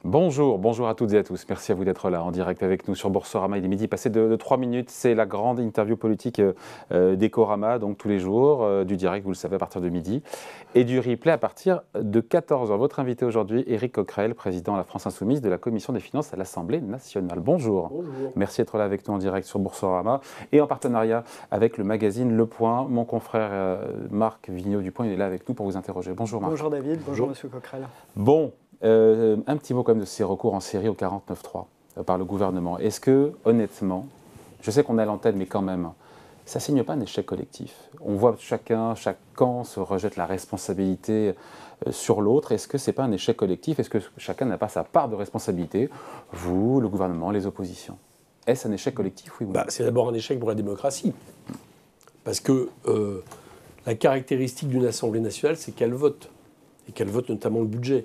Bonjour à toutes et à tous. Merci à vous d'être là en direct avec nous sur Boursorama. Il est midi passé de 3 minutes. C'est la grande interview politique d'Ecorama, donc tous les jours, du direct, vous le savez, à partir de midi, et du replay à partir de 14h. Votre invité aujourd'hui, Éric Coquerel, président de la France Insoumise de la Commission des finances à l'Assemblée nationale. Bonjour. Bonjour. Merci d'être là avec nous en direct sur Boursorama et en partenariat avec le magazine Le Point. Mon confrère Marc Vigneault-Dupont, il est là avec nous pour vous interroger. Bonjour Marc. Bonjour David, bonjour Monsieur Coquerel. Bon. Un petit mot quand même de ces recours en série au 49.3 par le gouvernement. Est-ce que, honnêtement, je sais qu'on est à l'antenne, mais quand même, ça ne signe pas un échec collectif? On voit chaque camp se rejette la responsabilité sur l'autre. Est-ce que ce n'est pas un échec collectif? Est-ce que chacun n'a pas sa part de responsabilité? Vous, le gouvernement, les oppositions. Est-ce un échec collectif, oui ou non? C'est d'abord un échec pour la démocratie. Parce que la caractéristique d'une Assemblée nationale, c'est qu'elle vote. Et qu'elle vote notamment le budget.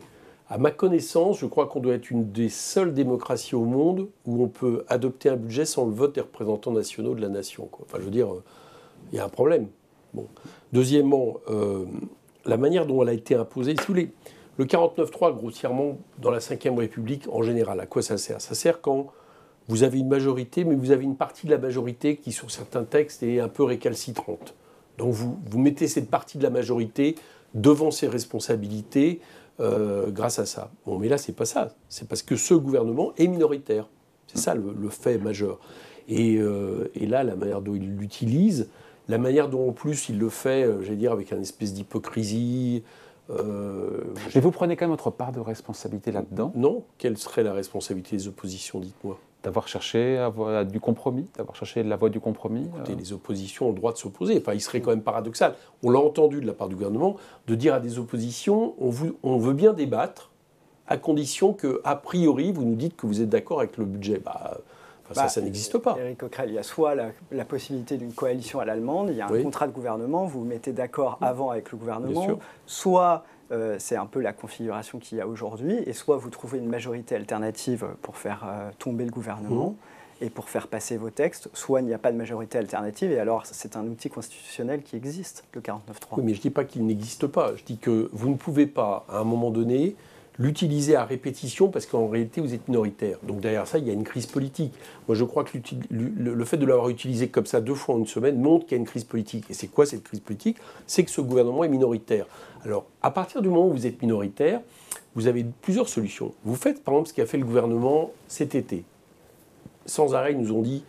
À ma connaissance, je crois qu'on doit être une des seules démocraties au monde où on peut adopter un budget sans le vote des représentants nationaux de la nation, quoi. Enfin, je veux dire, il y a un problème. Bon. Deuxièmement, la manière dont elle a été imposée, si vous voulez, le 49.3, grossièrement, dans la Ve République, en général, à quoi ça sert? Ça sert quand vous avez une majorité, mais vous avez une partie de la majorité qui, sur certains textes, est un peu récalcitrante. Donc vous mettez cette partie de la majorité devant ses responsabilités, grâce à ça. Bon, mais là, c'est pas ça. C'est parce que ce gouvernement est minoritaire. C'est ça le fait majeur. Et là, la manière dont il l'utilise, la manière dont en plus il le fait, j'allais dire, avec une espèce d'hypocrisie. Mais vous prenez quand même votre part de responsabilité là-dedans? Non. Quelle serait la responsabilité des oppositions, dites-moi? D'avoir cherché du compromis, d'avoir cherché la voie du compromis. Écoutez, les oppositions ont le droit de s'opposer. Enfin, il serait quand même paradoxal. On l'a entendu de la part du gouvernement, de dire à des oppositions, on veut bien débattre, à condition que, a priori, vous nous dites que vous êtes d'accord avec le budget. Ça n'existe pas. Éric Coquerel, il y a soit la possibilité d'une coalition à l'allemande, il y a un contrat de gouvernement, vous vous mettez d'accord avant avec le gouvernement, soit c'est un peu la configuration qu'il y a aujourd'hui, et soit vous trouvez une majorité alternative pour faire tomber le gouvernement et pour faire passer vos textes, soit il n'y a pas de majorité alternative, et alors c'est un outil constitutionnel qui existe, le 49.3. Oui, mais je ne dis pas qu'il n'existe pas, je dis que vous ne pouvez pas, à un moment donné, l'utiliser à répétition parce qu'en réalité, vous êtes minoritaire. Donc derrière ça, il y a une crise politique. Moi, je crois que le fait de l'avoir utilisé comme ça 2 fois en une semaine montre qu'il y a une crise politique. Et c'est quoi cette crise politique? C'est que ce gouvernement est minoritaire. Alors, à partir du moment où vous êtes minoritaire, vous avez plusieurs solutions. Vous faites, par exemple, ce qu'a fait le gouvernement cet été. Sans arrêt, ils nous ont dit,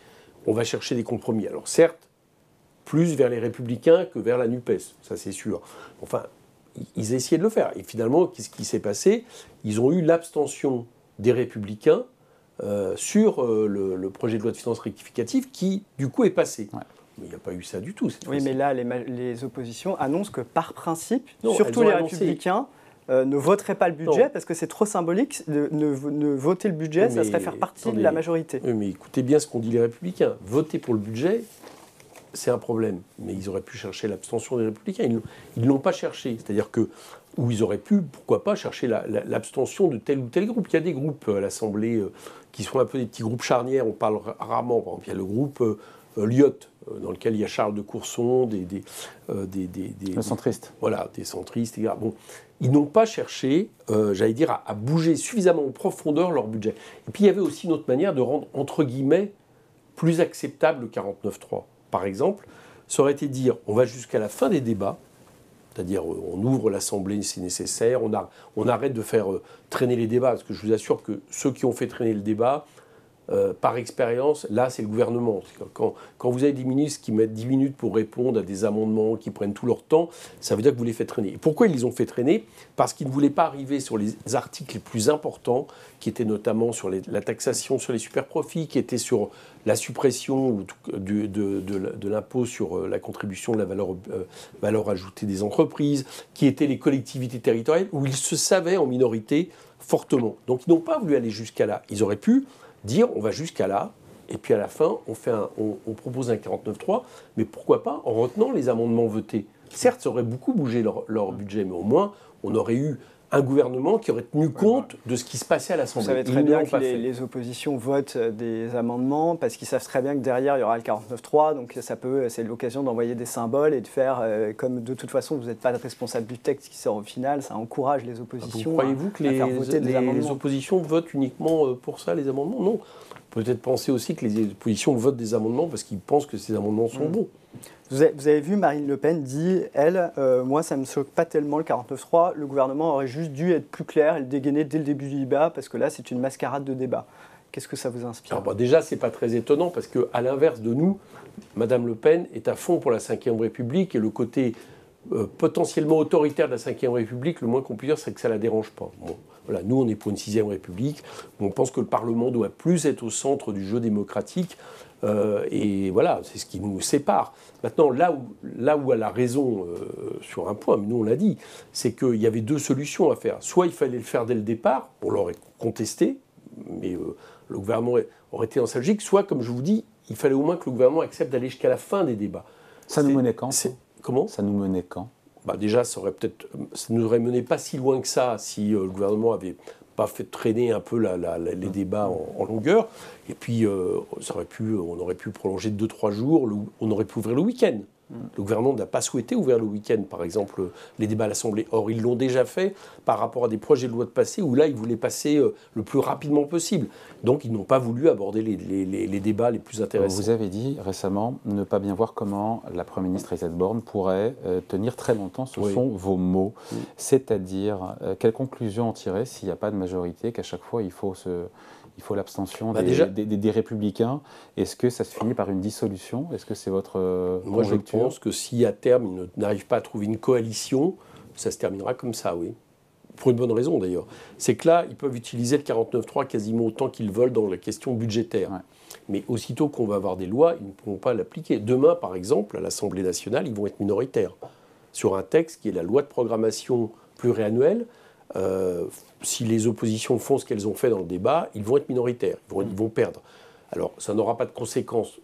on va chercher des compromis. Alors certes, plus vers les Républicains que vers la NUPES, ça c'est sûr. Enfin, ils essayaient de le faire. Et finalement, qu'est-ce qui s'est passé? Ils ont eu l'abstention des Républicains sur le projet de loi de finances rectificative qui, du coup, est passé. Ouais. Mais il n'y a pas eu ça du tout. Oui, mais là, les oppositions annoncent que, par principe, surtout les Républicains, ne voteraient pas le budget parce que c'est trop symbolique. Ne voter le budget, ça serait faire partie de la majorité. Oui, mais écoutez bien ce qu'ont dit les Républicains. Voter pour le budget, c'est un problème. Mais ils auraient pu chercher l'abstention des Républicains. Ils ne l'ont pas cherché. C'est-à-dire que, ou ils auraient pu, pourquoi pas, chercher l'abstention de tel ou tel groupe. Il y a des groupes à l'Assemblée qui sont un peu des petits groupes charnières. On parle rarement. Par exemple, il y a le groupe Lyot, dans lequel il y a Charles de Courson, des centristes. Voilà, des centristes, etc. Bon, ils n'ont pas cherché, j'allais dire, à bouger suffisamment en profondeur leur budget. Et puis il y avait aussi une autre manière de rendre, entre guillemets, plus acceptable le 49.3. Par exemple, ça aurait été de dire, on va jusqu'à la fin des débats, c'est-à-dire on ouvre l'Assemblée si nécessaire, on arrête de faire traîner les débats, parce que je vous assure que ceux qui ont fait traîner le débat, par expérience, là, c'est le gouvernement. Quand vous avez des ministres qui mettent 10 minutes pour répondre à des amendements, qui prennent tout leur temps, ça veut dire que vous les faites traîner. Et pourquoi ils les ont fait traîner? Parce qu'ils ne voulaient pas arriver sur les articles les plus importants, qui étaient notamment sur la taxation sur les superprofits, qui étaient sur la suppression de l'impôt sur la contribution de la valeur ajoutée des entreprises, qui étaient les collectivités territoriales, où ils se savaient en minorité fortement. Donc ils n'ont pas voulu aller jusqu'à là. Ils auraient pu dire on va jusqu'à là, et puis à la fin, on propose un 49.3, mais pourquoi pas en retenant les amendements votés. Certes, ça aurait beaucoup bougé leur budget, mais au moins, on aurait eu un gouvernement qui aurait tenu compte de ce qui se passait à l'Assemblée. Vous savez très bien que les oppositions votent des amendements parce qu'ils savent très bien que derrière, il y aura le 49.3, donc c'est l'occasion d'envoyer des symboles et de faire, comme de toute façon, vous n'êtes pas responsable du texte qui sort au final, ça encourage les oppositions croyez-vous que les oppositions votent uniquement pour ça, les amendements? Non. Peut-être penser aussi que les oppositions votent des amendements parce qu'ils pensent que ces amendements sont bons. Vous avez vu, Marine Le Pen dit, elle, moi ça ne me choque pas tellement le 49.3, le gouvernement aurait juste dû être plus clair et le dégainer dès le début du débat, parce que là c'est une mascarade de débat. Qu'est-ce que ça vous inspire? Déjà, ce n'est pas très étonnant, parce qu'à l'inverse de nous, Madame Le Pen est à fond pour la Ve République, et le côté potentiellement autoritaire de la Ve République, le moins qu'on puisse dire, c'est que ça ne la dérange pas. Bon, voilà, nous, on est pour une Sixième République, on pense que le Parlement doit plus être au centre du jeu démocratique, et voilà, c'est ce qui nous sépare. Maintenant, là où elle a raison sur un point, mais nous on l'a dit, c'est qu'il y avait deux solutions à faire. Soit il fallait le faire dès le départ, on l'aurait contesté, mais le gouvernement aurait été nostalgique, soit, comme je vous dis, il fallait au moins que le gouvernement accepte d'aller jusqu'à la fin des débats. Ça nous menait quand? Comment? Ça nous menait quand? Déjà, ça nous aurait mené pas si loin que ça si le gouvernement avait pas fait traîner un peu les débats en longueur. Et puis, on aurait pu prolonger de 2-3 jours, on aurait pu ouvrir le week-end. Le gouvernement n'a pas souhaité ouvrir le week-end, par exemple, les débats à l'Assemblée. Or, ils l'ont déjà fait par rapport à des projets de loi de passé où là, ils voulaient passer le plus rapidement possible. Donc, ils n'ont pas voulu aborder les débats les plus intéressants. Vous avez dit récemment ne pas bien voir comment la Première ministre Elisabeth Borne pourrait tenir très longtemps. Ce sont vos mots. C'est-à-dire, quelle conclusion en tirer s'il n'y a pas de majorité, qu'à chaque fois, il faut l'abstention des Républicains? Est-ce que ça se finit par une dissolution? Est-ce que c'est votre Moi, je pense que si à terme, ils n'arrivent pas à trouver une coalition, ça se terminera comme ça, oui. Pour une bonne raison, d'ailleurs. C'est que là, ils peuvent utiliser le 49.3 quasiment autant qu'ils veulent dans la question budgétaire. Ouais. Mais aussitôt qu'on va avoir des lois, ils ne pourront pas l'appliquer. Demain, par exemple, à l'Assemblée nationale, ils vont être minoritaires sur un texte qui est la loi de programmation pluriannuelle. Si les oppositions font ce qu'elles ont fait dans le débat, ils vont être minoritaires, ils vont perdre. Alors, ça n'aura pas de conséquences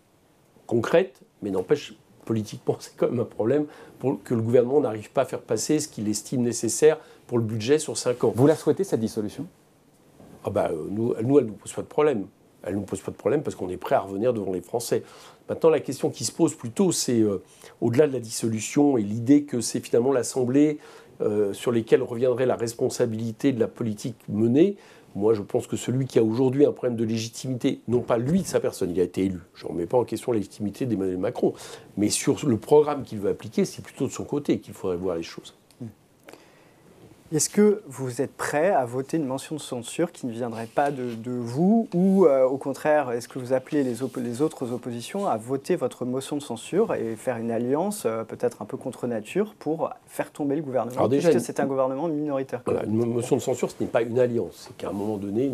concrètes, mais n'empêche, politiquement, c'est quand même un problème pour que le gouvernement n'arrive pas à faire passer ce qu'il estime nécessaire pour le budget sur 5 ans. Vous la souhaitez, cette dissolution? Nous, elle ne nous pose pas de problème. Elle ne nous pose pas de problème parce qu'on est prêt à revenir devant les Français. Maintenant, la question qui se pose plutôt, c'est au-delà de la dissolution et l'idée que c'est finalement l'Assemblée sur lesquels reviendrait la responsabilité de la politique menée. Moi, je pense que celui qui a aujourd'hui un problème de légitimité, non pas lui de sa personne, il a été élu, je ne remets pas en question la légitimité d'Emmanuel Macron, mais sur le programme qu'il veut appliquer, c'est plutôt de son côté qu'il faudrait voir les choses. Est-ce que vous êtes prêt à voter une motion de censure qui ne viendrait pas de vous ou au contraire, est-ce que vous appelez les autres oppositions à voter votre motion de censure et faire une alliance peut-être un peu contre nature pour faire tomber le gouvernement, puisque c'est un gouvernement minoritaire? Voilà, une motion de censure, ce n'est pas une alliance, c'est qu'à un moment donné,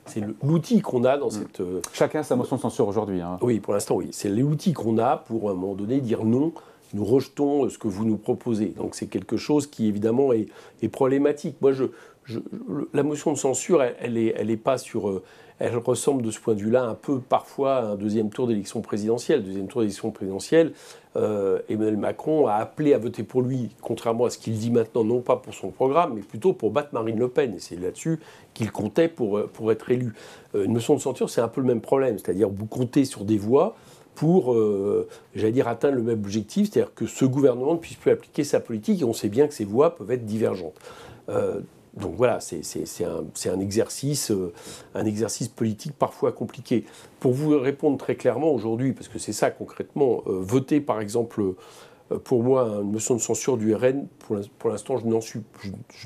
c'est l'outil qu'on a dans cette... Chacun a sa motion de censure aujourd'hui. Hein. Oui, pour l'instant, oui. C'est l'outil qu'on a pour, à un moment donné, dire non. Nous rejetons ce que vous nous proposez. Donc c'est quelque chose qui, évidemment, est problématique. Moi, la motion de censure, elle est pas sur... elle ressemble de ce point de vue-là un peu, parfois, à un deuxième tour d'élection présidentielle. Deuxième tour d'élection présidentielle, Emmanuel Macron a appelé à voter pour lui, contrairement à ce qu'il dit maintenant, non pas pour son programme, mais plutôt pour battre Marine Le Pen. Et c'est là-dessus qu'il comptait pour être élu. Une motion de censure, c'est un peu le même problème. C'est-à-dire, vous comptez sur des voix pour, atteindre le même objectif, c'est-à-dire que ce gouvernement ne puisse plus appliquer sa politique, et on sait bien que ces voix peuvent être divergentes. Donc voilà, c'est un exercice politique parfois compliqué. Pour vous répondre très clairement aujourd'hui, parce que c'est ça concrètement, voter par exemple, pour moi, une motion de censure du RN, pour l'instant, je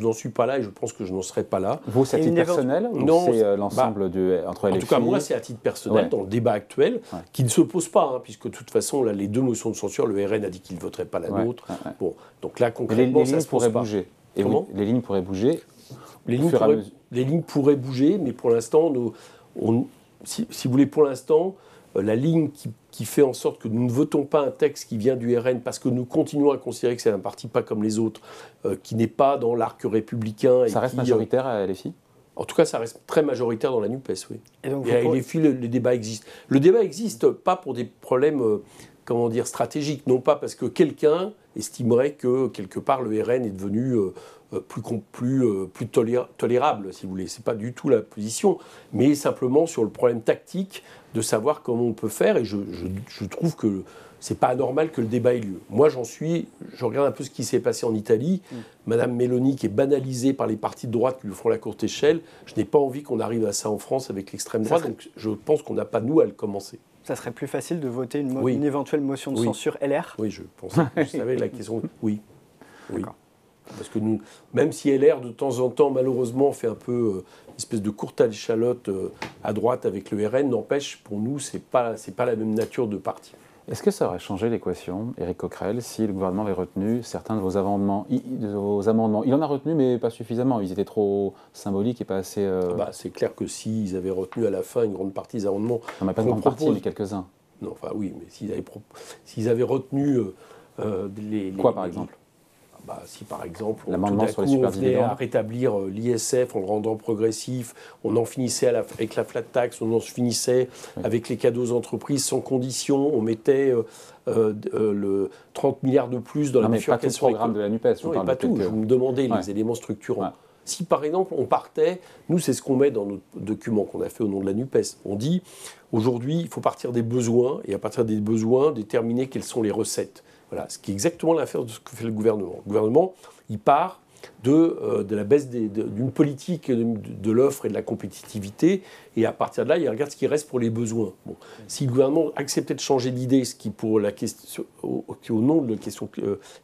n'en suis pas là et je pense que je n'en serai pas là. Vous, c'est à titre personnel ou c'est l'ensemble entre LFI? En tout cas, moi, c'est à titre personnel, dans le débat actuel, qui ne se pose pas, puisque de toute façon, là, les deux motions de censure, le RN a dit qu'il ne voterait pas la nôtre. Bon, donc là, concrètement, ça se pose pas. Bouger. Et les lignes pourraient bouger. Les lignes pourraient bouger, mais pour l'instant, si vous voulez, pour l'instant, la ligne qui fait en sorte que nous ne votons pas un texte qui vient du RN parce que nous continuons à considérer que c'est un parti pas comme les autres, qui n'est pas dans l'arc républicain. Ça reste majoritaire à LFI ? En tout cas, ça reste très majoritaire dans la NUPES, oui. Et donc LFI, le débat existe. Le débat existe pas pour des problèmes comment dire, stratégique, non pas parce que quelqu'un estimerait que quelque part le RN est devenu plus tolérable, si vous voulez. C'est pas du tout la position, mais simplement sur le problème tactique de savoir comment on peut faire. Et je trouve que c'est pas anormal que le débat ait lieu. Moi, je regarde un peu ce qui s'est passé en Italie. Madame Meloni, qui est banalisée par les partis de droite qui lui font la courte échelle. Je n'ai pas envie qu'on arrive à ça en France avec l'extrême droite. Donc, je pense qu'on n'a pas, nous, à le commencer. Ça serait plus facile de voter une éventuelle motion de censure LR? Oui, je pense. Vous savez, la question... Oui. Parce que nous, même si LR, de temps en temps, malheureusement, fait un peu une espèce de courte échalote à droite avec le RN, n'empêche, pour nous, c'est pas la même nature de parti. Est-ce que ça aurait changé l'équation, Éric Coquerel, si le gouvernement avait retenu certains de vos amendements? Il en a retenu, mais pas suffisamment. Ils étaient trop symboliques et pas assez... c'est clair que s'ils avaient retenu à la fin une grande partie des amendements... Non, mais pas une grande partie, mais quelques-uns. Non, enfin oui, mais s'ils avaient retenu Quoi, par exemple? Si par exemple, l'amendement sur les on venait à rétablir l'ISF en le rendant progressif, on en finissait avec la flat tax, on en finissait avec les cadeaux aux entreprises sans condition, on mettait le 30 milliards de plus dans la bifurcation. Mais pas tout le programme de la NUPES. Non, pas tout, vous me demandez les éléments structurants. Ouais. Si par exemple on partait, nous c'est ce qu'on met dans notre document qu'on a fait au nom de la NUPES, on dit aujourd'hui il faut partir des besoins et à partir des besoins déterminer quelles sont les recettes. Voilà, ce qui est exactement l'affaire de ce que fait le gouvernement. Le gouvernement, il part de la baisse d'une politique de l'offre et de la compétitivité, et à partir de là, il regarde ce qui reste pour les besoins. Bon. Si le gouvernement acceptait de changer d'idée, ce qui pour la question, au nom de la question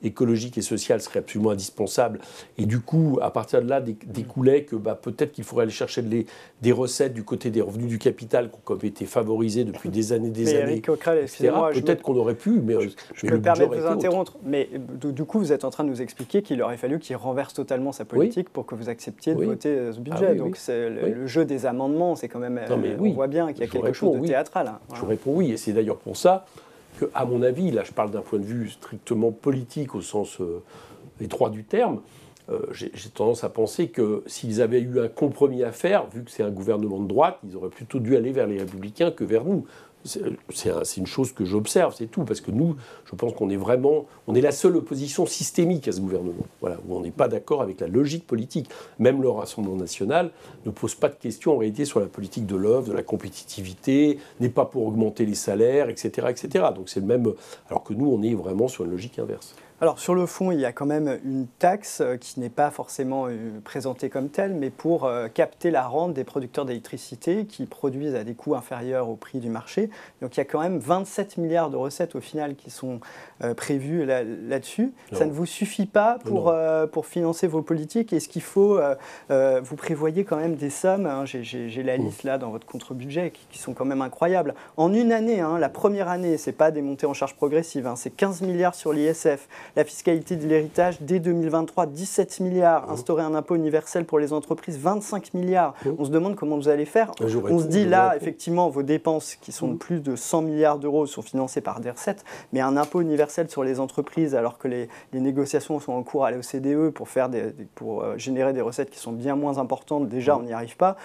écologique et sociale serait absolument indispensable, et du coup, à partir de là, découlait que peut-être qu'il faudrait aller chercher des recettes du côté des revenus du capital qui ont été favorisés depuis des années, Éric Coquerel, excusez-moi, peut-être qu'on aurait pu, mais je me permets de vous interrompre. Mais du coup, vous êtes en train de nous expliquer qu'il aurait fallu qu'il renverse totalement sa politique pour que vous acceptiez de voter ce budget. Donc c'est le jeu des amendements, c'est quand même... on voit bien qu'il y a quelque chose de théâtral. Hein. Je réponds oui, et c'est d'ailleurs pour ça que, à mon avis, là je parle d'un point de vue strictement politique au sens étroit du terme, j'ai tendance à penser que s'ils avaient eu un compromis à faire, vu que c'est un gouvernement de droite, ils auraient plutôt dû aller vers les Républicains que vers nous. C'est une chose que j'observe, c'est tout, parce que nous, je pense qu'on est la seule opposition systémique à ce gouvernement, voilà, où on n'est pas d'accord avec la logique politique. Même le Rassemblement national ne pose pas de questions en réalité sur la politique de l'offre, de la compétitivité, n'est pas pour augmenter les salaires, etc., etc. Donc c'est le même, alors que nous, on est vraiment sur une logique inverse. Alors sur le fond, il y a quand même une taxe qui n'est pas forcément présentée comme telle, mais pour capter la rente des producteurs d'électricité qui produisent à des coûts inférieurs au prix du marché. Donc il y a quand même 27 milliards de recettes au final qui sont prévues là-dessus. Ça ne vous suffit pas pour financer vos politiques? Est-ce qu'il faut... vous prévoyez quand même des sommes, hein, j'ai la liste là dans votre contre-budget, qui sont quand même incroyables. En une année, hein, la première année, ce n'est pas des montées en charge progressives, hein, c'est 15 milliards sur l'ISF. La fiscalité de l'héritage, dès 2023, 17 milliards. Instaurer un impôt universel pour les entreprises, 25 milliards. On se demande comment vous allez faire. On se dit là, effectivement, vos dépenses qui sont de plus de 100 milliards d'euros sont financées par des recettes, mais un impôt universel sur les entreprises, alors que les négociations sont en cours à l'OCDE pour générer des recettes qui sont bien moins importantes, déjà on n'y arrive pas.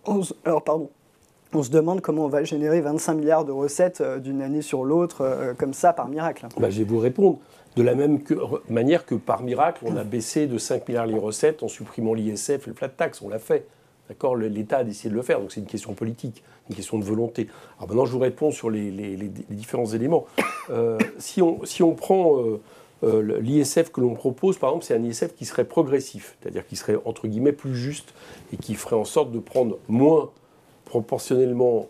On se demande comment on va générer 25 milliards de recettes d'une année sur l'autre, comme ça, par miracle. Je vais vous répondre. De la même manière que par miracle, on a baissé de 5 milliards les recettes en supprimant l'ISF et le flat tax. On l'a fait. D'accord ? L'État a décidé de le faire. Donc c'est une question politique, une question de volonté. Alors maintenant, je vous réponds sur les différents éléments. Si on prend l'ISF que l'on propose, par exemple, c'est un ISF qui serait progressif, c'est-à-dire qui serait, entre guillemets, plus juste et qui ferait en sorte de prendre moins proportionnellement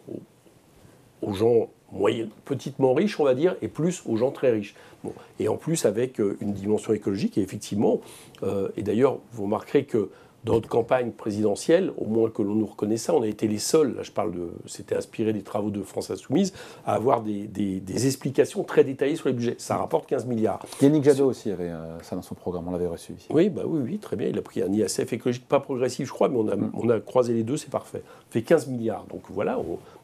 aux gens petitement riches, on va dire, et plus aux gens très riches. Bon. Et en plus, avec une dimension écologique, et effectivement, et d'ailleurs, vous remarquerez que dans notre campagne présidentielle, au moins que l'on nous reconnaisse ça, on a été les seuls, là je parle c'était inspiré des travaux de France Insoumise, à avoir des explications très détaillées sur les budgets. Ça rapporte 15 milliards. Yannick Jadot aussi avait ça dans son programme, on l'avait reçu ici. Oui, oui, très bien, il a pris un ISF écologique, pas progressif je crois, mais on a croisé les deux, c'est parfait. Ça fait 15 milliards, donc voilà,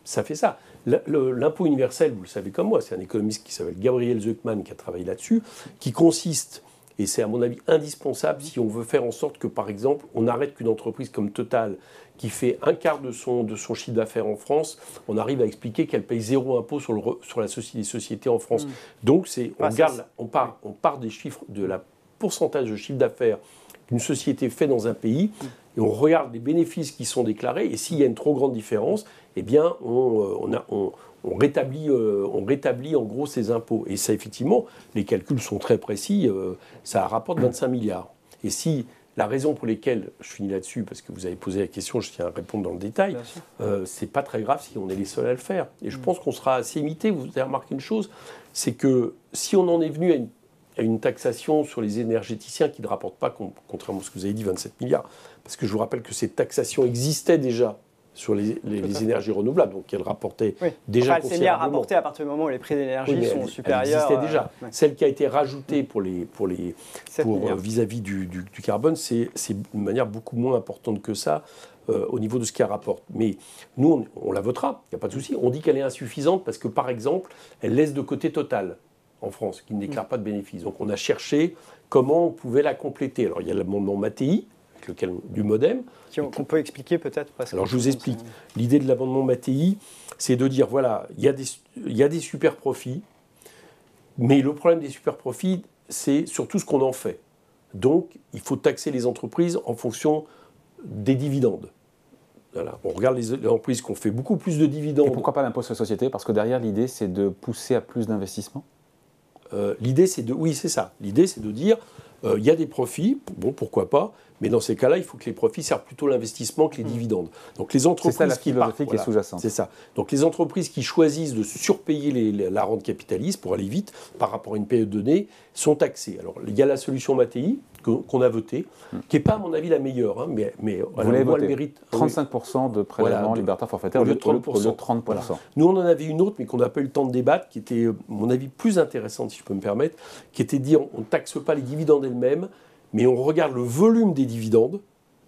ça fait ça. L'impôt universel, vous le savez comme moi, c'est un économiste qui s'appelle Gabriel Zuckman qui a travaillé là-dessus, qui consiste Et c'est à mon avis indispensable si on veut faire en sorte que, par exemple, on arrête qu'une entreprise comme Total, qui fait un quart de son chiffre d'affaires en France, on arrive à expliquer qu'elle paye 0 impôt sur les sociétés en France. Donc on part des chiffres, de la pourcentage de chiffre d'affaires qu'une société fait dans un pays, et on regarde les bénéfices qui sont déclarés, et s'il y a une trop grande différence, eh bien on rétablit en gros ces impôts. Et ça, effectivement, les calculs sont très précis, ça rapporte 25 milliards. Et si la raison pour laquelle, je finis là-dessus, parce que vous avez posé la question, je tiens à répondre dans le détail, c'est pas très grave si on est les seuls à le faire. Et je pense qu'on sera assez imité. Vous avez remarqué une chose, c'est que si on en est venu à une taxation sur les énergéticiens qui ne rapportent pas, contrairement à ce que vous avez dit, 27 milliards, parce que je vous rappelle que cette taxation existait déjà sur les énergies renouvelables, donc elle rapportait déjà considérablement. Elle s'est bien rapportée à partir du moment où les prix d'énergie sont supérieurs. Elle existait déjà. Celle qui a été rajoutée vis-à-vis du carbone, c'est une manière beaucoup moins importante que ça au niveau de ce qu'elle rapporte. Mais nous, on la votera, il n'y a pas de souci. On dit qu'elle est insuffisante parce que, par exemple, elle laisse de côté Total en France, qui ne déclare pas de bénéfices. Donc on a cherché comment on pouvait la compléter. Alors il y a l'amendement Mattei, du MoDem. Qu'on peut expliquer peut-être. Alors je vous explique. L'idée de l'amendement Mattei, c'est de dire, voilà, il y a des super profits, mais le problème des super profits, c'est surtout ce qu'on en fait. Donc il faut taxer les entreprises en fonction des dividendes. Voilà. On regarde les entreprises qui ont fait beaucoup plus de dividendes. Et pourquoi pas l'impôt sur les sociétés? Parce que derrière, l'idée, c'est de pousser à plus d'investissements. L'idée, c'est de dire, il y a des profits, bon, pourquoi pas, mais dans ces cas-là, il faut que les profits servent plutôt l'investissement que les dividendes. Donc les entreprises c'est ça la philosophie qui est sous-jacente. C'est ça. Donc les entreprises qui choisissent de surpayer la rente capitaliste pour aller vite par rapport à une période donnée sont taxées. Alors il y a la solution Mattei qu'on a votée, qui n'est pas à mon avis la meilleure, hein, mais vous l'avez voté. Le mérite. 35% de prélèvement libertaire forfaitaire au lieu de 30%. Voilà. Nous on en avait une autre, mais qu'on n'a pas eu le temps de débattre, qui était, à mon avis, plus intéressante, si je peux me permettre, qui était de dire on ne taxe pas les dividendes elles-mêmes, mais on regarde le volume des dividendes,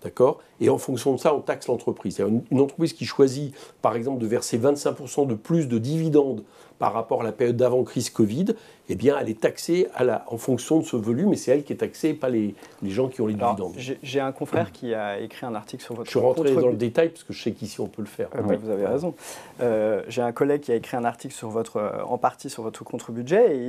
d'accord ? Et en fonction de ça, on taxe l'entreprise. C'est-à-dire une entreprise qui choisit, par exemple, de verser 25% de plus de dividendes par rapport à la période d'avant-crise Covid, eh bien, elle est taxée en fonction de ce volume, et c'est elle qui est taxée, pas les gens qui ont les dividendes. J'ai un confrère qui a écrit un article sur votre... Je suis rentré dans le détail, parce que je sais qu'ici, on peut le faire. Vous avez raison. J'ai un collègue qui a écrit un article en partie sur votre contre-budget, et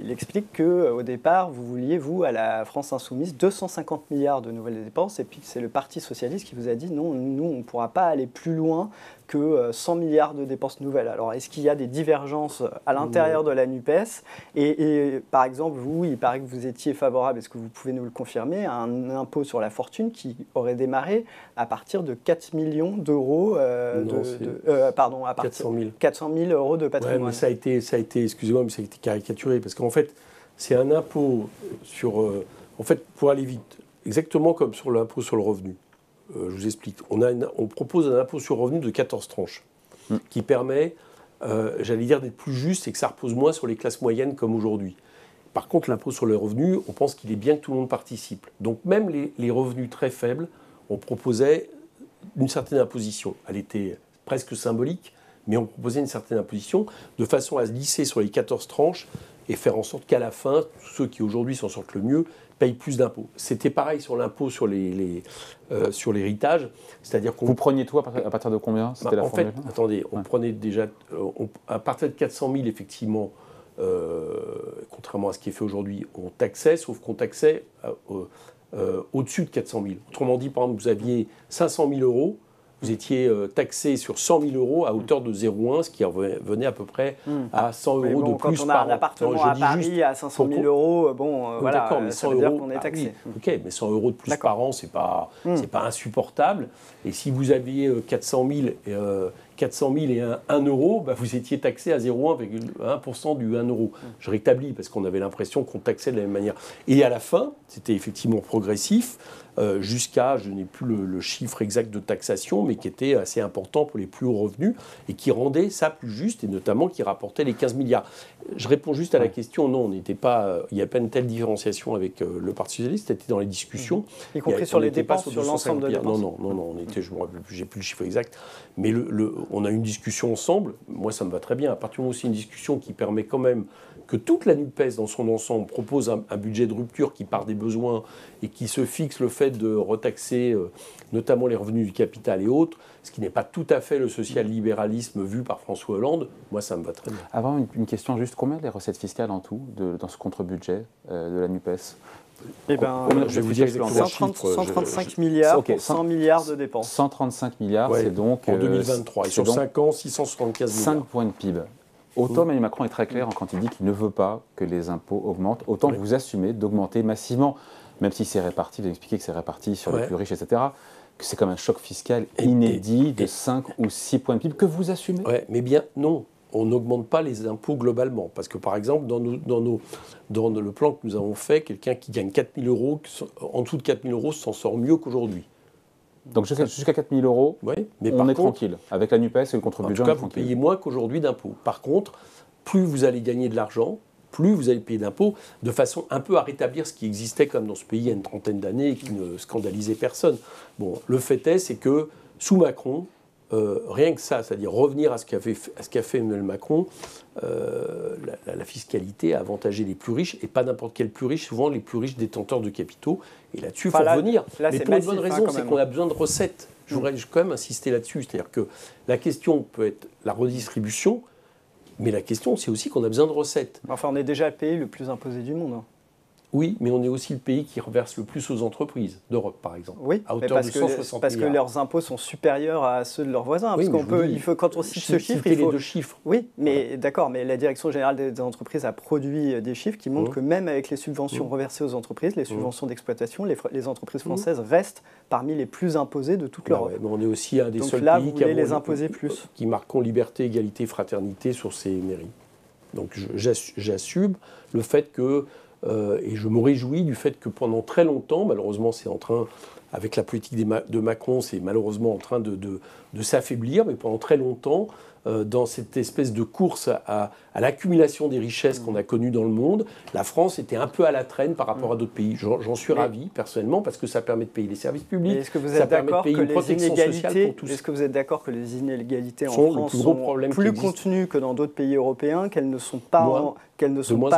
il explique qu'au départ, vous vouliez, vous, à la France Insoumise, 250 milliards de nouvelles dépenses, et puis c'est le Parti socialiste qui vous a dit non, nous, on ne pourra pas aller plus loin que 100 milliards de dépenses nouvelles. Alors, est-ce qu'il y a des divergences à l'intérieur de la NUPES et par exemple, vous, il paraît que vous étiez favorable, est-ce que vous pouvez nous le confirmer, à un impôt sur la fortune qui aurait démarré à partir de 4 millions d'euros, à partir 400 000 euros de patrimoine. Ouais, mais ça a été, excusez-moi, mais ça a été caricaturé, parce qu'en fait, c'est un impôt sur... en fait, pour aller vite, exactement comme sur l'impôt sur le revenu. Je vous explique. On propose un impôt sur le revenu de 14 tranches, qui permet, j'allais dire, d'être plus juste et que ça repose moins sur les classes moyennes comme aujourd'hui. Par contre, l'impôt sur le revenu, on pense qu'il est bien que tout le monde participe. Donc même les revenus très faibles, on proposait une certaine imposition. Elle était presque symbolique, mais on proposait une certaine imposition de façon à se lisser sur les 14 tranches et faire en sorte qu'à la fin, ceux qui aujourd'hui s'en sortent le mieux payent plus d'impôts. C'était pareil sur l'impôt sur l'héritage, c'est-à-dire qu'on... Vous preniez tout à partir de combien? C'était la formule. En fait, attendez, on prenait déjà... à partir de 400 000, effectivement, contrairement à ce qui est fait aujourd'hui, on taxait, sauf qu'on taxait au-dessus de 400 000. Autrement dit, par exemple, vous aviez 500 000 euros, vous étiez taxé sur 100 000 euros à hauteur de 0,1, ce qui revenait à peu près à 100 euros de plus par an. Quand on a un appartement à Paris à 500 000 euros, voilà, d'accord, mais 100 ça veut dire euros, qu'on est taxé. Oui, ok, mais 100 euros de plus par an, c'est pas insupportable. Et si vous aviez 400 000 et 1 euro, bah vous étiez taxé à 0,1% du 1 euro. Je rétablis parce qu'on avait l'impression qu'on taxait de la même manière. Et à la fin, c'était effectivement progressif, jusqu'à, je n'ai plus le chiffre exact de taxation, mais qui était assez important pour les plus hauts revenus et qui rendait ça plus juste et notamment qui rapportait les 15 milliards. Je réponds juste à la question, non, on n'était pas, il n'y a pas une telle différenciation avec le Parti socialiste, c'était dans les discussions. Y compris sur les dépenses, sur l'ensemble de dépenses. Non, on était, je ne me rappelle plus, j'ai plus le chiffre exact, mais on a une discussion ensemble. Moi, ça me va très bien. À partir du moment où c'est une discussion qui permet quand même que toute la NUPES, dans son ensemble, propose un budget de rupture qui part des besoins et qui se fixe le fait de retaxer notamment les revenus du capital et autres, ce qui n'est pas tout à fait le social-libéralisme vu par François Hollande, moi, ça me va très bien. Avant, une question juste. Combien les recettes fiscales en tout dans ce contre-budget de la NUPES? Eh ben, je vais vous dire exactement 135 milliards okay, pour 100 milliards de dépenses. 135 milliards, c'est donc... En 2023. Et sur 5 ans, 675 milliards. 5 points de PIB. Autant Emmanuel Macron est très clair quand il dit qu'il ne veut pas que les impôts augmentent, autant vous assumez d'augmenter massivement, même si c'est réparti, vous expliquez que c'est réparti sur les plus riches, etc., que c'est comme un choc fiscal inédit de 5 ou 6 points de PIB que vous assumez. Oui, mais bien non. On n'augmente pas les impôts globalement. Parce que, par exemple, dans le plan que nous avons fait, quelqu'un qui gagne 4 000 euros, en dessous de 4 000 euros, s'en sort mieux qu'aujourd'hui. Donc jusqu'à 4 000 euros, on est tranquille. Avec la NUPES et le contre-budget, en tout cas, vous payez moins qu'aujourd'hui d'impôts. Par contre, plus vous allez gagner de l'argent, plus vous allez payer d'impôts, de façon un peu à rétablir ce qui existait comme dans ce pays il y a une trentaine d'années et qui ne scandalisait personne. Bon, le fait est, c'est que sous Macron, rien que ça, c'est-à-dire revenir à ce qu'a fait Emmanuel Macron, la fiscalité a avantagé les plus riches, et pas n'importe quel plus riche, souvent les plus riches détenteurs de capitaux. Et là-dessus, il faut revenir. Mais pour une bonne raison, c'est qu'on a besoin de recettes. Je voudrais quand même insister là-dessus. C'est-à-dire que la question peut être la redistribution, mais la question, c'est aussi qu'on a besoin de recettes. Enfin, on est déjà le pays le plus imposé du monde. Oui, mais on est aussi le pays qui reverse le plus aux entreprises d'Europe, par exemple. Oui, à hauteur de 160 milliards. Parce que leurs impôts sont supérieurs à ceux de leurs voisins. Oui, parce quand on cite ce chiffre, il faut... les deux chiffres. Oui, mais d'accord, mais la Direction générale des entreprises a produit des chiffres qui montrent que même avec les subventions reversées aux entreprises, les subventions d'exploitation, les entreprises françaises restent parmi les plus imposées de toute l'Europe. Mais on est aussi un des seuls là, pays vous voulez les imposer plus. Qui marquons liberté, égalité, fraternité sur ses mairies. Donc j'assume le fait que... et je me réjouis du fait que pendant très longtemps, malheureusement c'est en train, avec la politique de Macron, c'est malheureusement en train de s'affaiblir, mais pendant très longtemps, dans cette espèce de course à l'accumulation des richesses qu'on a connues dans le monde, la France était un peu à la traîne par rapport à d'autres pays. J'en suis ravi, personnellement, parce que ça permet de payer les services publics, est-ce que vous êtes d'accord que Est-ce que vous êtes d'accord que les inégalités en France sont plus contenues que dans d'autres pays européens, qu'elles ne sont pas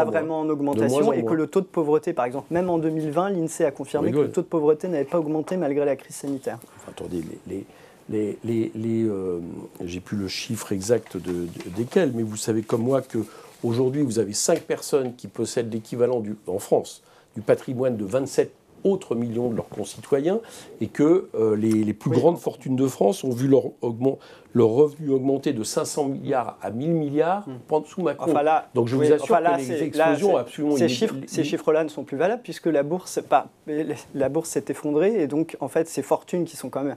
vraiment en augmentation et que le taux de pauvreté, par exemple, même en 2020, l'INSEE a confirmé que le taux de pauvreté n'avait pas augmenté malgré la crise sanitaire. Attendez, j'ai plus le chiffre exact desquels, mais vous savez comme moi qu'aujourd'hui, vous avez 5 personnes qui possèdent l'équivalent, en France, du patrimoine de 27 autres millions de leurs concitoyens, et que les plus grandes fortunes de France ont vu leur revenu augmenter de 500 milliards à 1000 milliards sous Macron. Donc je vous assure que les explosions absolument... Ces chiffres-là ne sont plus valables, puisque la bourse s'est effondrée, et donc en fait ces fortunes qui sont quand même...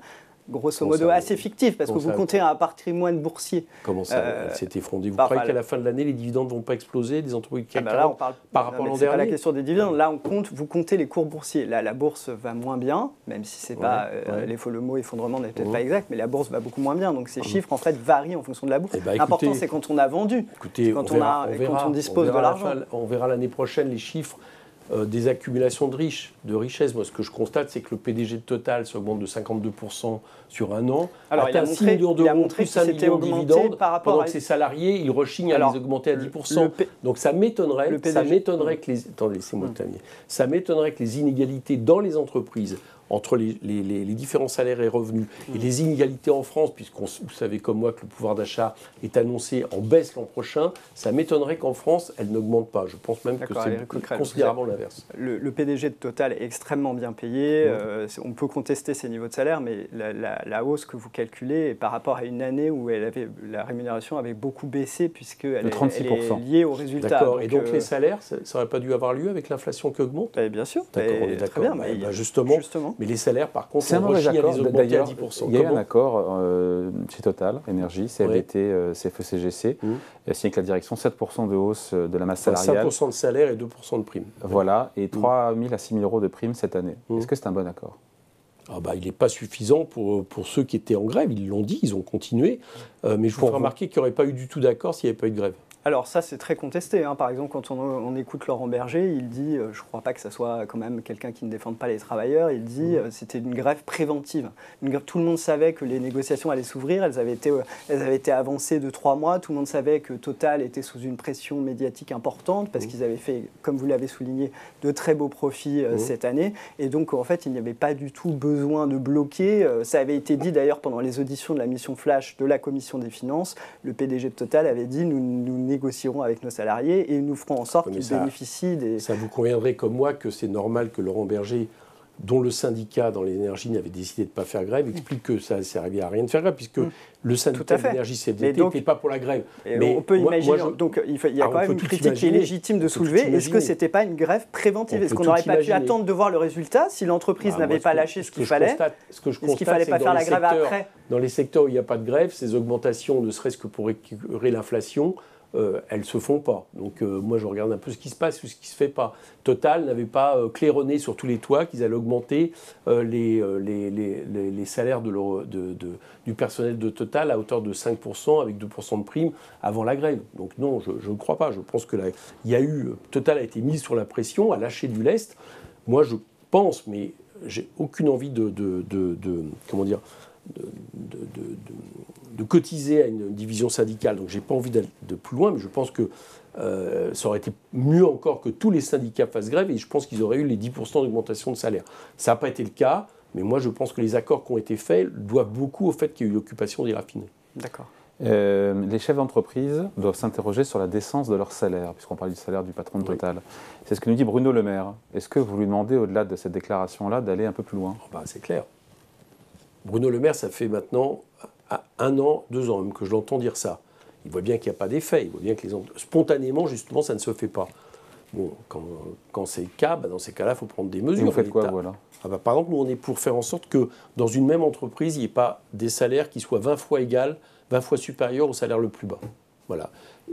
grosso modo assez fictif, parce que vous comptez un patrimoine boursier. Comment ça s'est effondré? Vous croyez qu'à la fin de l'année, les dividendes ne vont pas exploser, des entreprises qui par rapport à l'an dernier? C'est pas la question des dividendes. Là, vous comptez les cours boursiers. Là, la bourse va moins bien, même si c'est pas le mot effondrement n'est peut-être pas exact, mais la bourse va beaucoup moins bien. Donc ces chiffres, en fait, varient en fonction de la bourse. L'important, c'est quand on a vendu, quand on dispose de l'argent. On verra l'année prochaine les chiffres des accumulations de richesses. Moi, ce que je constate, c'est que le PDG de Total s'augmente de 52% sur un an. Alors, il a montré plus 1 million de dividendes, pendant que ses salariés, ils rechignent à les augmenter à 10%. Donc, ça m'étonnerait que les inégalités dans les entreprises entre les différents salaires et revenus et les inégalités en France, vous savez comme moi que le pouvoir d'achat est annoncé en baisse l'an prochain, ça m'étonnerait qu'en France, elle n'augmente pas. Je pense même que c'est considérablement l'inverse. Le PDG de Total est extrêmement bien payé. On peut contester ses niveaux de salaire, mais la hausse que vous calculez est par rapport à une année où la rémunération avait beaucoup baissé, puisqu'elle est liée aux résultats. D'accord. Et donc les salaires, ça n'aurait pas dû avoir lieu avec l'inflation qui augmente? Bien sûr. D'accord, on est d'accord. Justement. Mais les salaires, par contre, on rechie à les augmenter à 10%. Il y a eu un accord chez Total Énergie, CFDT, CFE-CGC, signé avec la direction, 7% de hausse de la masse salariale. 5% de salaire et 2% de prime. Voilà, et 3 000 à 6 000 euros de prime cette année. Est-ce que c'est un bon accord? Il n'est pas suffisant pour ceux qui étaient en grève, ils l'ont dit, ils ont continué. Mais je vous fais remarquer qu'il n'y aurait pas eu du tout d'accord s'il n'y avait pas eu de grève. Alors ça, c'est très contesté. Par exemple, quand on écoute Laurent Berger, il dit, je ne crois pas que ça soit quand même quelqu'un qui ne défende pas les travailleurs, il dit c'était une grève préventive. Tout le monde savait que les négociations allaient s'ouvrir, elles avaient été avancées de 3 mois, tout le monde savait que Total était sous une pression médiatique importante, parce qu'ils avaient fait, comme vous l'avez souligné, de très beaux profits cette année. Et donc, en fait, il n'y avait pas du tout besoin de bloquer. Ça avait été dit d'ailleurs pendant les auditions de la mission Flash de la Commission des Finances. Le PDG de Total avait dit, nous négocierons avec nos salariés et nous ferons en sorte qu'ils bénéficient des... Ça vous conviendrait comme moi que c'est normal que Laurent Berger, dont le syndicat dans l'énergie n'avait décidé de ne pas faire grève, explique que ça ne servait à rien de faire grève, puisque le syndicat de l'énergie CFDT n'était pas pour la grève. Mais on peut imaginer, donc il y a quand même une critique qui est légitime de soulever. Est-ce que ce n'était pas une grève préventive? Est-ce qu'on n'aurait pas pu attendre de voir le résultat si l'entreprise n'avait pas lâché ce qu'il fallait? Ce que je constate, est-ce qu'il ne fallait pas faire la grève après? Dans les secteurs où il n'y a pas de grève, ces augmentations, ne serait-ce que pour récupérer l'inflation, elles ne se font pas. Donc moi, je regarde un peu ce qui se passe ou ce qui ne se fait pas. Total n'avait pas claironné sur tous les toits qu'ils allaient augmenter les salaires du personnel de Total à hauteur de 5% avec 2% de prime avant la grève. Donc non, je ne crois pas. Je pense que Total a été mise sur la pression, a lâché du lest. Moi, je pense, mais j'ai aucune envie de cotiser à une division syndicale. Donc, je n'ai pas envie d'aller de plus loin, mais je pense que ça aurait été mieux encore que tous les syndicats fassent grève et je pense qu'ils auraient eu les 10% d'augmentation de salaire. Ça n'a pas été le cas, mais moi, je pense que les accords qui ont été faits doivent beaucoup au fait qu'il y ait eu l'occupation des raffineries. D'accord. Les chefs d'entreprise doivent s'interroger sur la décence de leur salaire, puisqu'on parle du salaire du patron de Total. C'est ce que nous dit Bruno Le Maire. Est-ce que vous lui demandez, au-delà de cette déclaration-là, d'aller un peu plus loin? C'est clair. Bruno Le Maire, ça fait maintenant 1 an, 2 ans même que je l'entends dire ça. Il voit bien qu'il n'y a pas d'effet. Il voit bien que spontanément, justement, ça ne se fait pas. Bon, quand c'est le cas, dans ces cas-là, il faut prendre des mesures. Et vous faites quoi, voilà? Par exemple, nous, on est pour faire en sorte que dans une même entreprise, il n'y ait pas des salaires qui soient 20 fois égales, 20 fois supérieurs au salaire le plus bas. Voilà.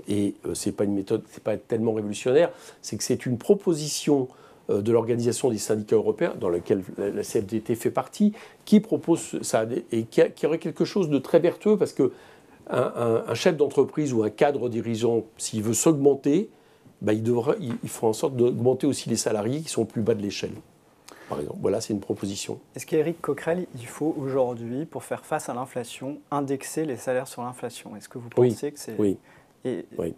Et ce n'est pas une méthode, ce n'est pas tellement révolutionnaire, c'est que c'est une proposition de l'Organisation des syndicats européens, dans laquelle la CFDT fait partie, qui propose ça, et qui aurait quelque chose de très vertueux, parce qu'un chef d'entreprise ou un cadre dirigeant, s'il veut s'augmenter, il faut en sorte d'augmenter aussi les salariés qui sont au plus bas de l'échelle. Par exemple, voilà, c'est une proposition. Est-ce qu'Éric Coquerel, il faut aujourd'hui, pour faire face à l'inflation, indexer les salaires sur l'inflation? Est-ce que vous pensez que c'est... Oui. Oui.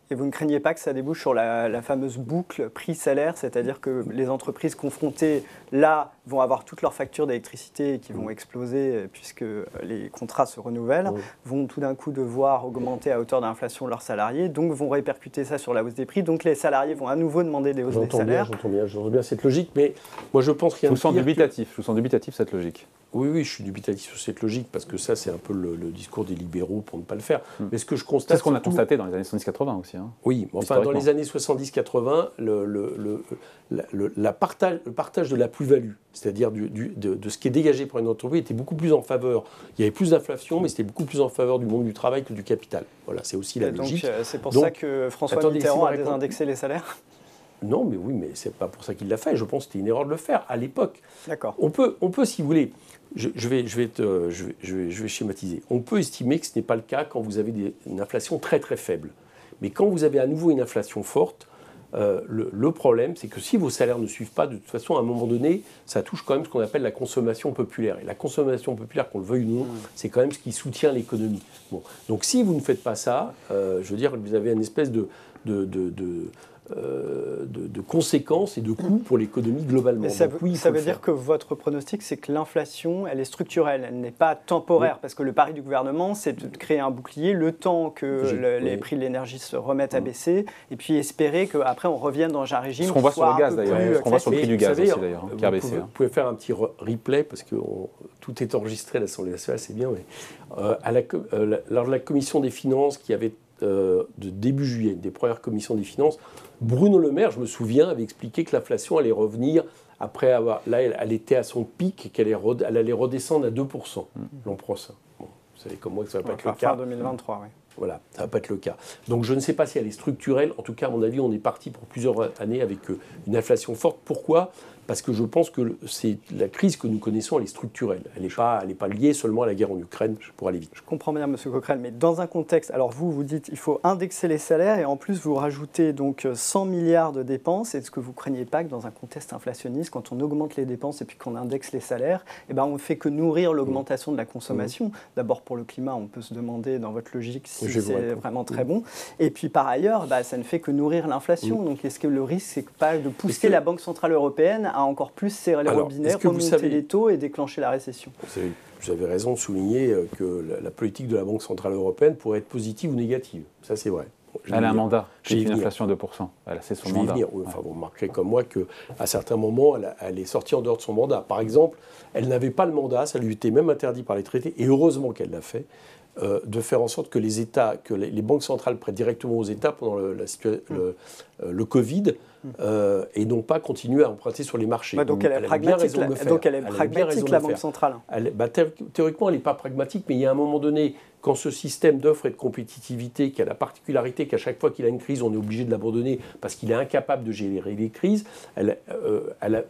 Et vous ne craignez pas que ça débouche sur la fameuse boucle prix-salaire, c'est-à-dire que les entreprises confrontées, là, vont avoir toutes leurs factures d'électricité qui vont exploser puisque les contrats se renouvellent, vont tout d'un coup devoir augmenter à hauteur de l'inflation leurs salariés, donc vont répercuter ça sur la hausse des prix, donc les salariés vont à nouveau demander des hausses des salaires. J'entends bien cette logique, mais moi je pense qu'il y a Je vous sens dubitatif cette logique. Oui, je suis dubitatif sur cette logique, parce que ça, c'est un peu le discours des libéraux pour ne pas le faire. Mais ce que je constate... C'est ce qu'on a constaté dans les années 70-80 aussi. Oui, enfin, dans les années 70-80, le partage de la plus-value, c'est-à-dire de ce qui est dégagé par une entreprise, était beaucoup plus en faveur. Il y avait plus d'inflation, mais c'était beaucoup plus en faveur du monde du travail que du capital. Voilà, c'est aussi la logique. Donc, c'est pour ça que François Mitterrand a désindexé les salaires? Non, mais c'est pas pour ça qu'il l'a fait. Je pense que c'était une erreur de le faire à l'époque. D'accord. On peut, si vous voulez, je vais schématiser. On peut estimer que ce n'est pas le cas quand vous avez une inflation très très faible. Mais quand vous avez à nouveau une inflation forte, le problème, c'est que si vos salaires ne suivent pas, de toute façon, à un moment donné, ça touche quand même ce qu'on appelle la consommation populaire. Et la consommation populaire, qu'on le veuille ou non, c'est quand même ce qui soutient l'économie. Bon. Donc si vous ne faites pas ça, je veux dire, vous avez une espèce de conséquences et de coûts pour l'économie globalement. Mais ça veut dire que votre pronostic, c'est que l'inflation, elle est structurelle, elle n'est pas temporaire, parce que le pari du gouvernement, c'est de créer un bouclier le temps que les prix de l'énergie se remettent à baisser, et puis espérer qu'après on revienne dans un régime. Ce qu'on voit sur le gaz d'ailleurs, ce qu'on voit sur le prix du gaz aussi d'ailleurs, qui a baissé. Vous pouvez faire un petit replay, parce que tout est enregistré à l'Assemblée nationale, c'est bien, mais lors de la commission des finances qui avait de début juillet, des premières commissions des finances, Bruno Le Maire, je me souviens, avait expliqué que l'inflation allait revenir après avoir... Là, elle était à son pic, qu'elle allait redescendre à 2% l'an prochain. Bon, vous savez comme moi que ça ne va pas être le cas. Fin 2023, oui. Voilà, ça ne va pas être le cas. Donc je ne sais pas si elle est structurelle. En tout cas, à mon avis, on est parti pour plusieurs années avec une inflation forte. Pourquoi ? Parce que je pense que c'est la crise que nous connaissons, elle est structurelle. Elle n'est pas liée seulement à la guerre en Ukraine, pour aller vite. Je comprends bien, M. Coquerel, mais dans un contexte, alors vous dites qu'il faut indexer les salaires et en plus vous rajoutez donc 100 milliards de dépenses. Est-ce que vous ne craignez pas que dans un contexte inflationniste, quand on augmente les dépenses et puis qu'on indexe les salaires, eh ben on ne fait que nourrir l'augmentation de la consommation. D'abord pour le climat, on peut se demander dans votre logique si c'est vraiment très bon. Et puis par ailleurs, ça ne fait que nourrir l'inflation. Donc est-ce que le risque, c'est pas de pousser la Banque Centrale Européenne à encore plus serrer les robinets, remonter les taux et déclencher la récession? Vous avez raison de souligner que la politique de la Banque Centrale Européenne pourrait être positive ou négative. Ça, c'est vrai. Elle a un mandat, c'est une inflation à 2%. C'est son mandat. Oui, enfin, vous remarquerez comme moi qu'à certains moments, elle est sortie en dehors de son mandat. Par exemple, elle n'avait pas le mandat, ça lui était même interdit par les traités, et heureusement qu'elle l'a fait, de faire en sorte que les États, que les banques centrales prêtent directement aux États pendant le Covid, et non pas continuer à emprunter sur les marchés. Donc elle est pragmatique, la Banque centrale. Théoriquement, elle n'est pas pragmatique, mais il y a un moment donné, quand ce système d'offre et de compétitivité, qui a la particularité qu'à chaque fois qu'il a une crise, on est obligé de l'abandonner parce qu'il est incapable de gérer les crises,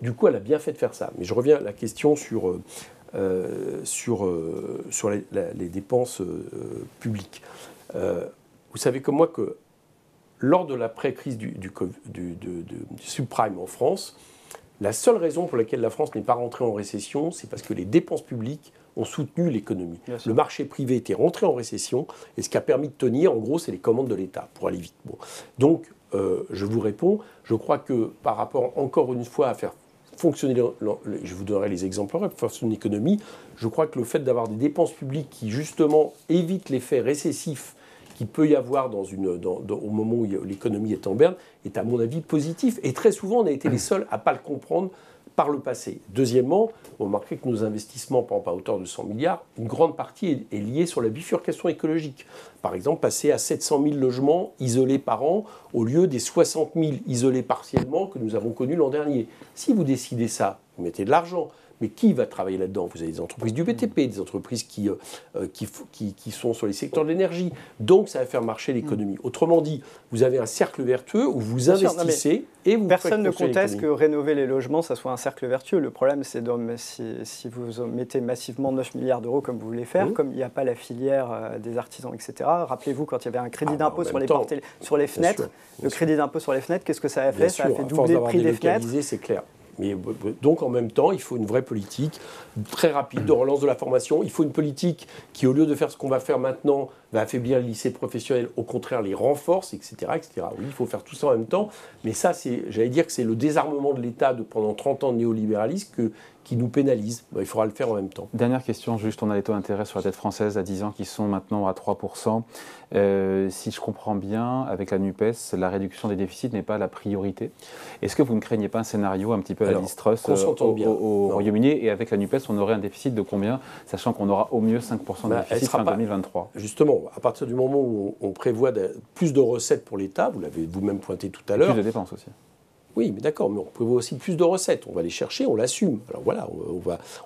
du coup, elle a bien fait de faire ça. Mais je reviens à la question sur les dépenses publiques. Vous savez comme moi que lors de l'après-crise du subprime en France, la seule raison pour laquelle la France n'est pas rentrée en récession, c'est parce que les dépenses publiques ont soutenu l'économie. Le marché privé était rentré en récession, et ce qui a permis de tenir, en gros, c'est les commandes de l'État, pour aller vite. Bon. Donc, je vous réponds, je crois que par rapport, encore une fois, à faire fonctionner, je vous donnerai les exemples, pour fonctionner l'économie, je crois que le fait d'avoir des dépenses publiques qui, justement, évitent l'effet récessif qu'il peut y avoir au moment où l'économie est en berne, est à mon avis positif. Et très souvent, on a été les seuls à ne pas le comprendre par le passé. Deuxièmement, vous remarquez que nos investissements, par exemple à hauteur de 100 milliards, une grande partie est liée sur la bifurcation écologique. Par exemple, passer à 700 000 logements isolés par an au lieu des 60 000 isolés partiellement que nous avons connus l'an dernier. Si vous décidez ça, vous mettez de l'argent. Mais qui va travailler là-dedans? Vous avez des entreprises du BTP, des entreprises qui sont sur les secteurs de l'énergie. Donc, ça va faire marcher l'économie. Autrement dit, vous avez un cercle vertueux où vous investissez et vous faites personne ne conteste que rénover les logements, ça soit un cercle vertueux. Le problème, c'est si vous mettez massivement 9 milliards d'euros comme vous voulez faire, comme il n'y a pas la filière des artisans, etc. Rappelez-vous, quand il y avait un crédit d'impôt sur les fenêtres, le crédit d'impôt sur les fenêtres, qu'est-ce que ça a fait? Ça a fait doubler le prix des fenêtres. C'est clair. Mais donc, en même temps, il faut une vraie politique très rapide de relance de la formation. Il faut une politique qui, au lieu de faire ce qu'on va faire maintenant, va affaiblir les lycées professionnels, au contraire, les renforce, etc., etc. Oui, il faut faire tout ça en même temps. Mais ça, j'allais dire que c'est le désarmement de l'État pendant 30 ans de néolibéralisme qui nous pénalise. Il faudra le faire en même temps. Dernière question, juste, on a les taux d'intérêt sur la dette française à 10 ans qui sont maintenant à 3%. Si je comprends bien, avec la NUPES, la réduction des déficits n'est pas la priorité. Est-ce que vous ne craignez pas un scénario un petit peu à la Liz Truss au Royaume-Uni? Et avec la NUPES, on aurait un déficit de combien, sachant qu'on aura au mieux 5% de déficit fin 2023? Justement, à partir du moment où on prévoit plus de recettes pour l'État, vous l'avez vous-même pointé tout à l'heure. Plus de dépenses aussi. Oui, mais d'accord, mais on prévoit aussi plus de recettes. On va les chercher, on l'assume. Alors voilà,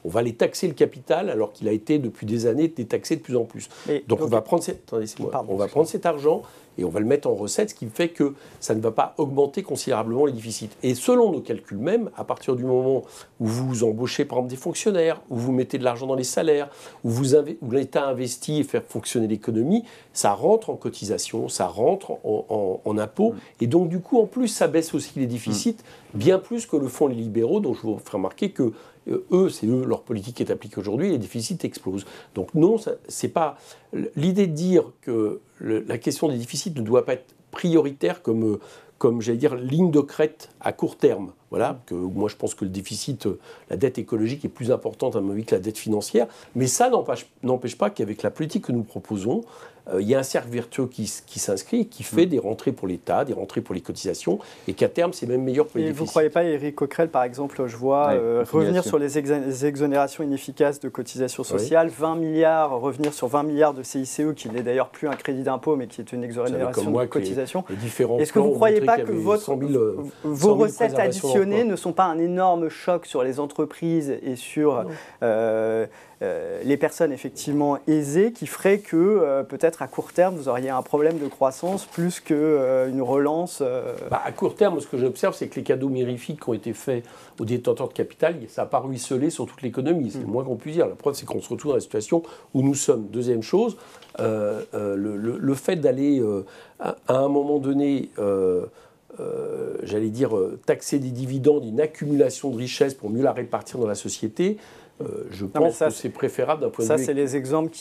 on va les taxer le capital alors qu'il a été depuis des années détaxé de plus en plus. Donc on va prendre cet argent et on va le mettre en recettes, ce qui fait que ça ne va pas augmenter considérablement les déficits. Et selon nos calculs même, à partir du moment où vous embauchez par exemple des fonctionnaires, où vous mettez de l'argent dans les salaires, où l'État investit et fait fonctionner l'économie, ça rentre en cotisation, ça rentre en impôts. Et donc du coup, en plus, ça baisse aussi les déficits, bien plus que le font les libéraux, dont je vous ferai remarquer que leur politique est appliquée aujourd'hui, les déficits explosent. Donc non, c'est pas l'idée de dire que la question des déficits ne doit pas être prioritaire comme j'allais dire, ligne de crête à court terme. Voilà, que moi je pense que le déficit, la dette écologique est plus importante à mon avis que la dette financière, mais ça n'empêche pas qu'avec la politique que nous proposons, il y a un cercle vertueux qui s'inscrit, qui fait des rentrées pour l'État, des rentrées pour les cotisations, et qu'à terme c'est même meilleur pour les déficits. Vous ne croyez pas, Éric Coquerel, par exemple, je vois revenir sur les exonérations inefficaces de cotisations sociales, 20 milliards, revenir sur 20 milliards de CICE, qui n'est d'ailleurs plus un crédit d'impôt, mais qui est une exonération de cotisation. Est-ce que vous ne croyez pas que vos recettes additionnées ne sont pas un énorme choc sur les entreprises et sur les personnes effectivement aisées qui ferait que peut-être à court terme, vous auriez un problème de croissance plus qu'une relance À court terme, ce que j'observe, c'est que les cadeaux mirifiques qui ont été faits aux détenteurs de capital, ça n'a pas ruisselé sur toute l'économie. C'est le moins qu'on puisse dire. La preuve, c'est qu'on se retrouve dans la situation où nous sommes. Deuxième chose, le fait d'aller à un moment donné, taxer des dividendes, une accumulation de richesses pour mieux la répartir dans la société, je pense que c'est préférable d'un point de vue... Ça, c'est les exemples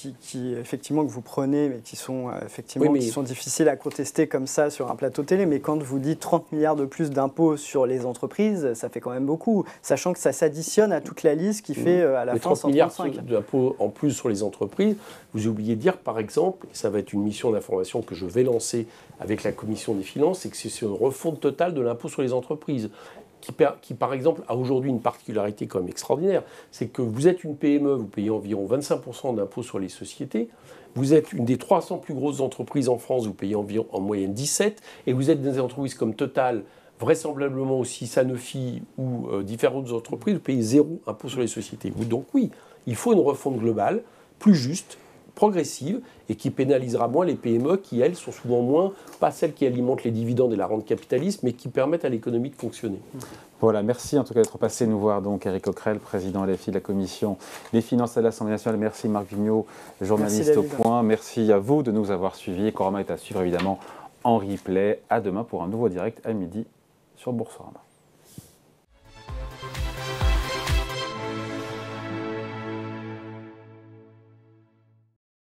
effectivement, que vous prenez, mais qui sont, qui sont difficiles à contester comme ça sur un plateau télé. Mais quand vous dites 30 milliards de plus d'impôts sur les entreprises, ça fait quand même beaucoup, sachant que ça s'additionne à toute la liste qui fait à la fin 30 milliards d'impôts en plus sur les entreprises. Vous oubliez de dire, par exemple, et ça va être une mission d'information que je vais lancer avec la Commission des finances, c'est que c'est une refonte totale de l'impôt sur les entreprises. Qui, par exemple, a aujourd'hui une particularité quand même extraordinaire, c'est que vous êtes une PME, vous payez environ 25% d'impôts sur les sociétés, vous êtes une des 300 plus grosses entreprises en France, vous payez environ en moyenne 17, et vous êtes des entreprises comme Total, vraisemblablement aussi Sanofi ou différentes entreprises, vous payez 0 impôt sur les sociétés. Donc oui, il faut une refonte globale, plus juste, progressive, et qui pénalisera moins les PME qui, elles, sont souvent moins, pas celles qui alimentent les dividendes et la rente capitaliste, mais qui permettent à l'économie de fonctionner. Voilà, merci en tout cas d'être passé nous voir. Donc Éric Coquerel, président LFI de la Commission des finances à l'Assemblée nationale. Merci Marc Vigneault, journaliste au Point. Merci à vous de nous avoir suivis. Et Corama est à suivre évidemment en replay. À demain pour un nouveau direct à midi sur Boursorama.